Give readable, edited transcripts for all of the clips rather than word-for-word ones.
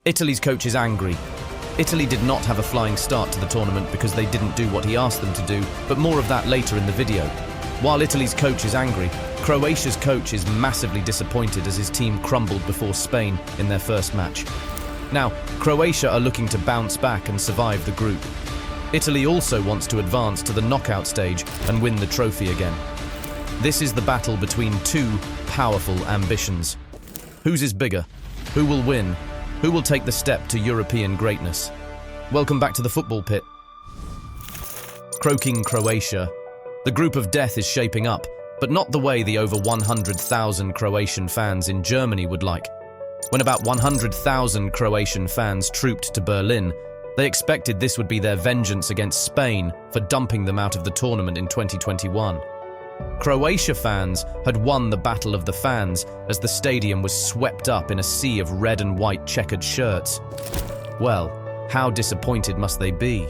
Italy's coach is angry. Italy did not have a flying start to the tournament because they didn't do what he asked them to do, but more of that later in the video. While Italy's coach is angry, Croatia's coach is massively disappointed as his team crumbled before Spain in their first match. Now, Croatia are looking to bounce back and survive the group. Italy also wants to advance to the knockout stage and win the trophy again. This is the battle between two powerful ambitions. Whose is bigger? Who will win? Who will take the step to European greatness? Welcome back to the football pit. Croaking Croatia. The group of death is shaping up, but not the way the over 100,000 Croatian fans in Germany would like. When about 100,000 Croatian fans trooped to Berlin, they expected this would be their vengeance against Spain for dumping them out of the tournament in 2021. Croatia fans had won the Battle of the Fans as the stadium was swept up in a sea of red and white checkered shirts. Well, how disappointed must they be?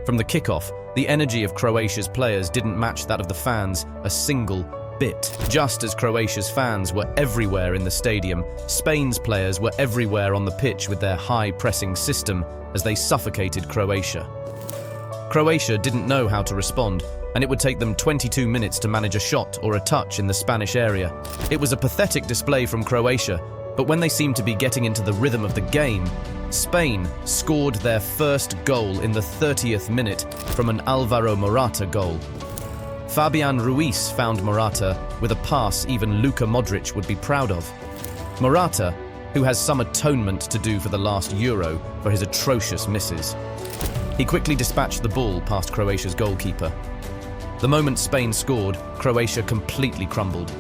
From the kickoff, the energy of Croatia's players didn't match that of the fans a single bit. Just as Croatia's fans were everywhere in the stadium, Spain's players were everywhere on the pitch with their high-pressing system as they suffocated Croatia. Croatia didn't know how to respond, and it would take them 22 minutes to manage a shot or a touch in the Spanish area. It was a pathetic display from Croatia, but when they seemed to be getting into the rhythm of the game, Spain scored their first goal in the 30th minute from an Alvaro Morata goal. Fabian Ruiz found Morata with a pass even Luka Modric would be proud of. Morata, who has some atonement to do for the last Euro for his atrocious misses. He quickly dispatched the ball past Croatia's goalkeeper. The moment Spain scored, Croatia completely crumbled.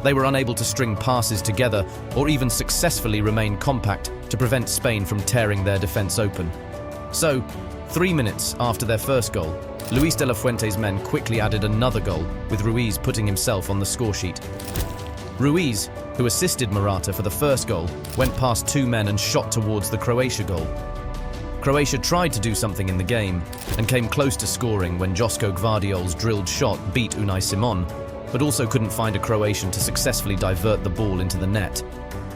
They were unable to string passes together or even successfully remain compact to prevent Spain from tearing their defense open. So, 3 minutes after their first goal, Luis de la Fuente's men quickly added another goal, with Ruiz putting himself on the scoresheet. Ruiz, who assisted Morata for the first goal, went past two men and shot towards the Croatia goal. Croatia tried to do something in the game and came close to scoring when Josko Gvardiol's drilled shot beat Unai Simon, but also couldn't find a Croatian to successfully divert the ball into the net.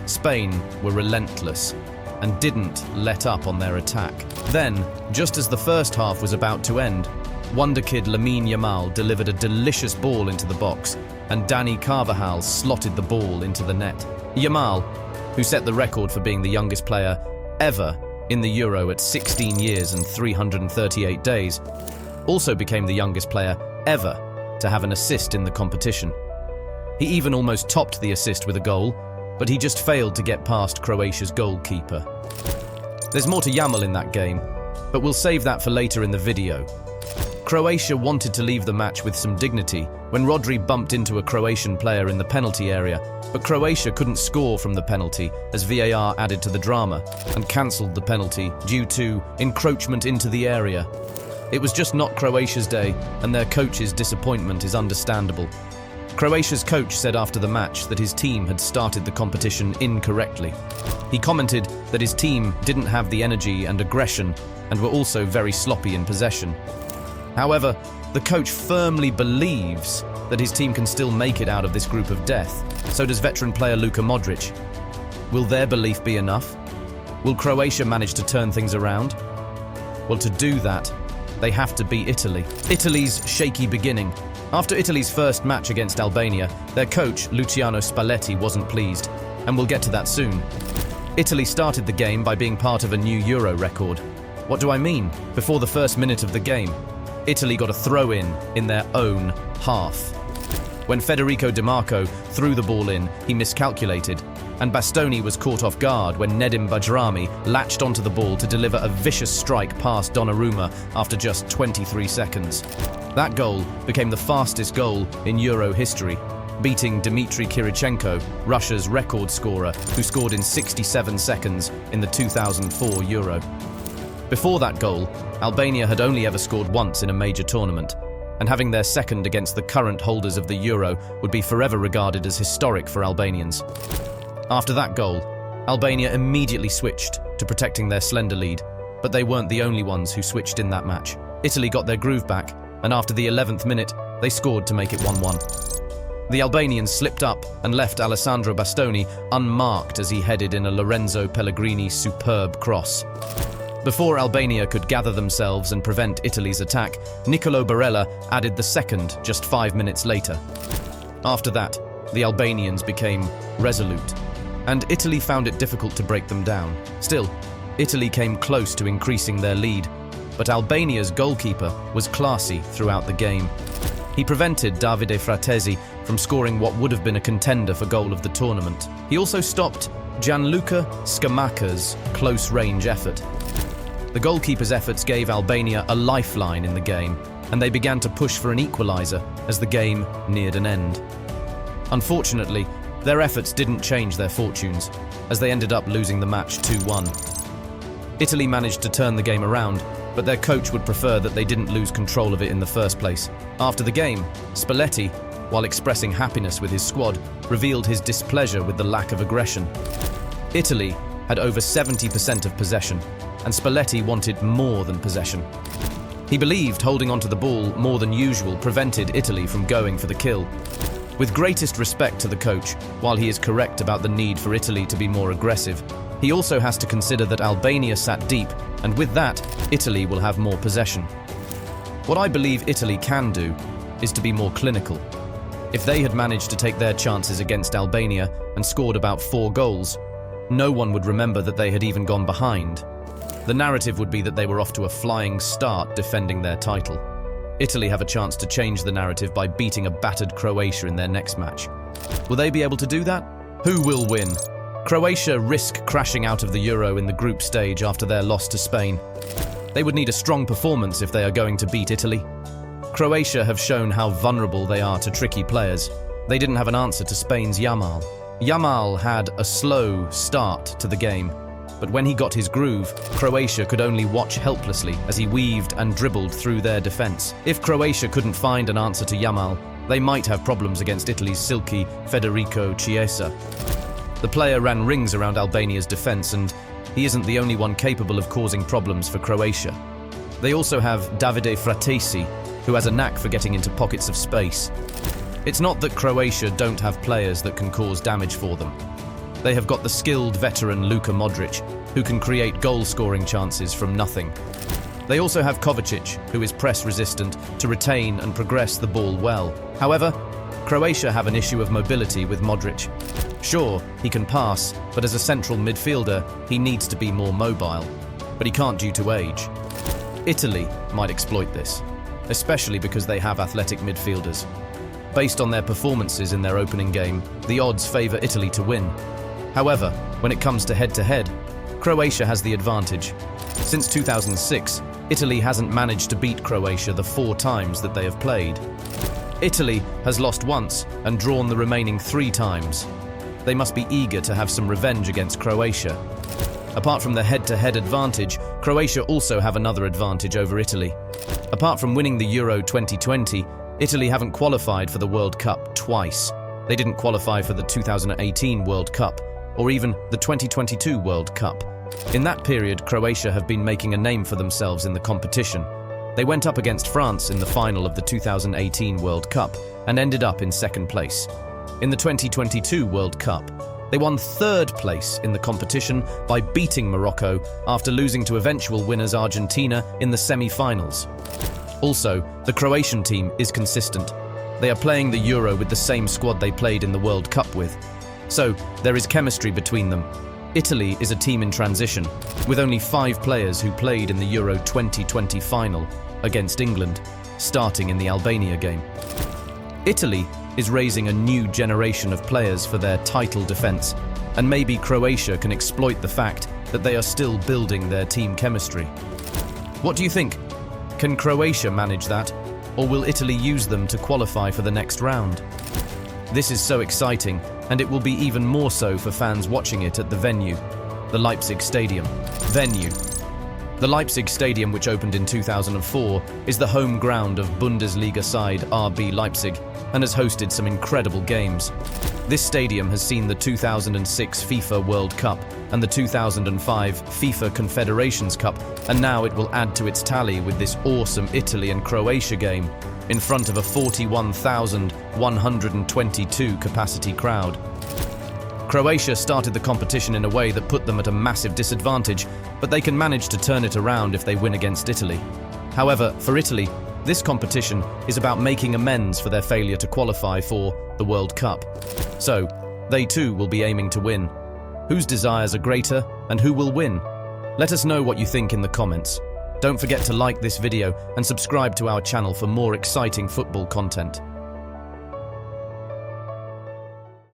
Spain were relentless and didn't let up on their attack. Then, just as the first half was about to end, wonder kid Lamine Yamal delivered a delicious ball into the box and Dani Carvajal slotted the ball into the net. Yamal, who set the record for being the youngest player ever in the Euro at 16 years and 338 days, also became the youngest player ever to have an assist in the competition. He even almost topped the assist with a goal, but he just failed to get past Croatia's goalkeeper. There's more to Yamal in that game, but we'll save that for later in the video. Croatia wanted to leave the match with some dignity when Rodri bumped into a Croatian player in the penalty area, but Croatia couldn't score from the penalty as VAR added to the drama and cancelled the penalty due to encroachment into the area. It was just not Croatia's day, and their coach's disappointment is understandable. Croatia's coach said after the match that his team had started the competition incorrectly. He commented that his team didn't have the energy and aggression and were also very sloppy in possession. However, the coach firmly believes that his team can still make it out of this group of death. So does veteran player Luka Modric. Will their belief be enough? Will Croatia manage to turn things around? Well, to do that, they have to beat Italy. Italy's shaky beginning. After Italy's first match against Albania, their coach, Luciano Spalletti, wasn't pleased, and we'll get to that soon. Italy started the game by being part of a new Euro record. What do I mean? Before the first minute of the game, Italy got a throw-in their own half. When Federico Di Marco threw the ball in, he miscalculated, and Bastoni was caught off guard when Nedim Bajrami latched onto the ball to deliver a vicious strike past Donnarumma after just 23 seconds. That goal became the fastest goal in Euro history, beating Dmitry Kirichenko, Russia's record scorer, who scored in 67 seconds in the 2004 Euro. Before that goal, Albania had only ever scored once in a major tournament, and having their second against the current holders of the Euro would be forever regarded as historic for Albanians. After that goal, Albania immediately switched to protecting their slender lead, but they weren't the only ones who switched in that match. Italy got their groove back, and after the 11th minute, they scored to make it 1-1. The Albanians slipped up and left Alessandro Bastoni unmarked as he headed in a Lorenzo Pellegrini's superb cross. Before Albania could gather themselves and prevent Italy's attack, Niccolò Barella added the second just 5 minutes later. After that, the Albanians became resolute, and Italy found it difficult to break them down. Still, Italy came close to increasing their lead, but Albania's goalkeeper was classy throughout the game. He prevented Davide Fratesi from scoring what would have been a contender for goal of the tournament. He also stopped Gianluca Scamacca's close-range effort. The goalkeeper's efforts gave Albania a lifeline in the game, and they began to push for an equaliser as the game neared an end. Unfortunately, their efforts didn't change their fortunes, as they ended up losing the match 2-1. Italy managed to turn the game around, but their coach would prefer that they didn't lose control of it in the first place. After the game, Spalletti, while expressing happiness with his squad, revealed his displeasure with the lack of aggression. Italy had over 70% of possession, and Spalletti wanted more than possession. He believed holding onto the ball more than usual prevented Italy from going for the kill. With greatest respect to the coach, while he is correct about the need for Italy to be more aggressive, he also has to consider that Albania sat deep, and with that, Italy will have more possession. What I believe Italy can do is to be more clinical. If they had managed to take their chances against Albania and scored about 4 goals, no one would remember that they had even gone behind. The narrative would be that they were off to a flying start defending their title. Italy have a chance to change the narrative by beating a battered Croatia in their next match. Will they be able to do that? Who will win? Croatia risk crashing out of the Euro in the group stage after their loss to Spain. They would need a strong performance if they are going to beat Italy. Croatia have shown how vulnerable they are to tricky players. They didn't have an answer to Spain's Yamal. Yamal had a slow start to the game, but when he got his groove, Croatia could only watch helplessly as he weaved and dribbled through their defense. If Croatia couldn't find an answer to Yamal, they might have problems against Italy's silky Federico Chiesa. The player ran rings around Albania's defense, and he isn't the only one capable of causing problems for Croatia. They also have Davide Fratesi, who has a knack for getting into pockets of space. It's not that Croatia don't have players that can cause damage for them. They have got the skilled veteran Luka Modric, who can create goal-scoring chances from nothing. They also have Kovacic, who is press-resistant to retain and progress the ball well. However, Croatia have an issue of mobility with Modric. Sure, he can pass, but as a central midfielder, he needs to be more mobile. But he can't due to age. Italy might exploit this, especially because they have athletic midfielders. Based on their performances in their opening game, the odds favour Italy to win. However, when it comes to head-to-head, Croatia has the advantage. Since 2006, Italy hasn't managed to beat Croatia the 4 times that they have played. Italy has lost once and drawn the remaining 3 times. They must be eager to have some revenge against Croatia. Apart from the head-to-head advantage, Croatia also have another advantage over Italy. Apart from winning the Euro 2020, Italy haven't qualified for the World Cup twice. They didn't qualify for the 2018 World Cup, or even the 2022 World Cup. In that period, Croatia have been making a name for themselves in the competition. They went up against France in the final of the 2018 World Cup and ended up in 2nd place. In the 2022 World Cup, they won 3rd place in the competition by beating Morocco after losing to eventual winners Argentina in the semi-finals. Also, the Croatian team is consistent. They are playing the Euro with the same squad they played in the World Cup with. So, there is chemistry between them. Italy is a team in transition, with only 5 players who played in the Euro 2020 final against England, starting in the Albania game. Italy is raising a new generation of players for their title defense, and maybe Croatia can exploit the fact that they are still building their team chemistry. What do you think? Can Croatia manage that, or will Italy use them to qualify for the next round? This is so exciting, and it will be even more so for fans watching it at the venue, the Leipzig Stadium. The Leipzig Stadium, which opened in 2004, is the home ground of Bundesliga side RB Leipzig and has hosted some incredible games. This stadium has seen the 2006 FIFA World Cup and the 2005 FIFA Confederations Cup, and now it will add to its tally with this awesome Italy and Croatia game. in front of a 41,122 capacity crowd. Croatia started the competition in a way that put them at a massive disadvantage, but they can manage to turn it around if they win against Italy. However, for Italy, this competition is about making amends for their failure to qualify for the World Cup. So, they too will be aiming to win. Whose desires are greater and who will win? Let us know what you think in the comments. Don't forget to like this video and subscribe to our channel for more exciting football content.